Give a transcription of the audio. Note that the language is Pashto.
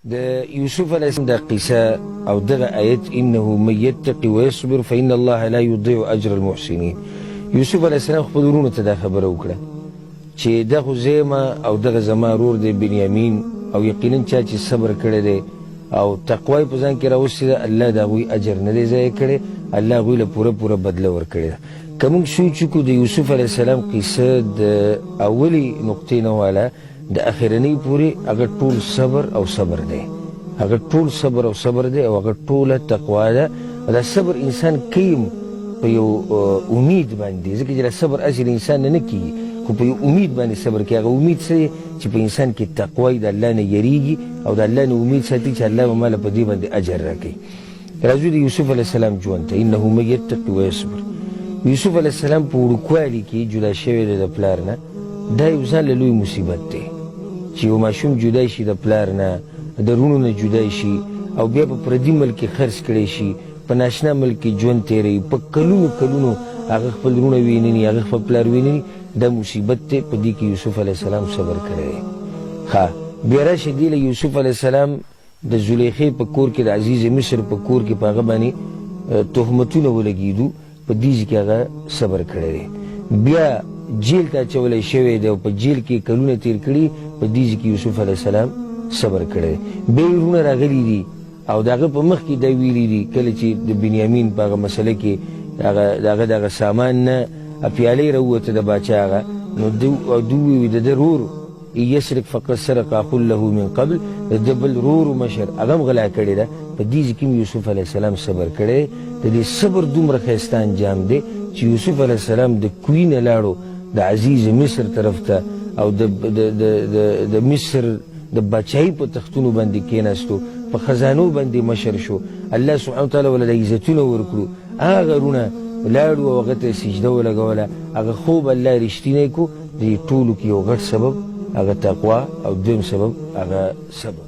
د یوسف علیه السلام د قصه او دغه آیت انه من یتقي ویصبر فإن الله لا یضيع اجر المحسنین. یوسف علیه السلام خپل وروڼو ته دا خبره وکړه چې دا خو زما او دغه زما ورور دی بنیامین او یقینا چا چې صبر کړی دی او تقوا یې په ځان کې راوستې ده الله د هغوی اجر نه دی ضایع کړی، الله هغوی له پوره بدله ورکړې ده. که موږ سوچ وکړو د یوسف علیه السلام قصه د اولې نقطې نه واله د اخرنۍ پورې هغه ټول صبر او صبر دی، هغه ټول صبر او صبر دی او هغه ټوله تقوا ده. دا صبر انسان کوي په یو امید باندې، ځکه چې دا صبر اصل انسان نه کیږي خو په یو امید باندې صبر کوي. هغه امید څه دی چې په انسان کې تقوا د الله نه یریږي او د الله نه امید ساتي چې الله به ماله په دې باندې اجر راکوي. راځو د یوسف علیه السلام ژوند ته. انه من یتقي ویصبر. یوسف علیه السلام په وړوکوالي کې جدا شوی دی د پلار نه. دا یو ځان له لوی مصیبت دی چې یو ماشوم جدا شي د پلار نه، د وروڼو نه جدا شي او بیا په پردي ملک کې خرڅ کړی شي، په ناشنا ملک کې ژوند تېروي، په کلونو هغه خپل وروڼه ویني، هغه خپل پلار ویني. دا مصیبت دی، په دې کې یوسف علیه السلام صبر کړی دی. ښه بیا راشي دې له یوسف علیه السلام د زلیخې په کور کې د عزیز مصر په کور کې په هغه باندې تهمتونه ولګېدو، په دې کې هغه صبر کړی دی. بیا جیل ته اچولی شوی دی او په جیل کې کلونه تیر کړي، په دې کې یوسف علیه السلام صبر کړی دی. بیا یې وروڼه راغلي دي او د هغه په مخ کې دا ویلي دي کله چې د بنیامین په هغه مسله کې د هغه دغه سامان نه پیالې راووته د باچا هغه، نو دوی وویل د ده ورور یسرق فقد سرق اخ له من قبل، د ده بل ورور مشر هغه هم غلا کړې ده. په دې کې هم یوسف علیه السلام صبر کړی. د دې صبر دومره ښایسته انجام دی چې یوسف علیه السلام د کوی نه لاړو د عزیز مصر طرف ته او د مصر د بچای په تختونو باندې کېناستو، په خزانو باندې مشر شو. الله سبحانه وتعالی ول د عزتونه ورکړو. هغه رونه لاړو او هغه ته سجده ولګوله. هغه خوب الله رښتینی کو. دې ټولو کې یو غټ سبب هغه تقوا او دویم سبب هغه صبر.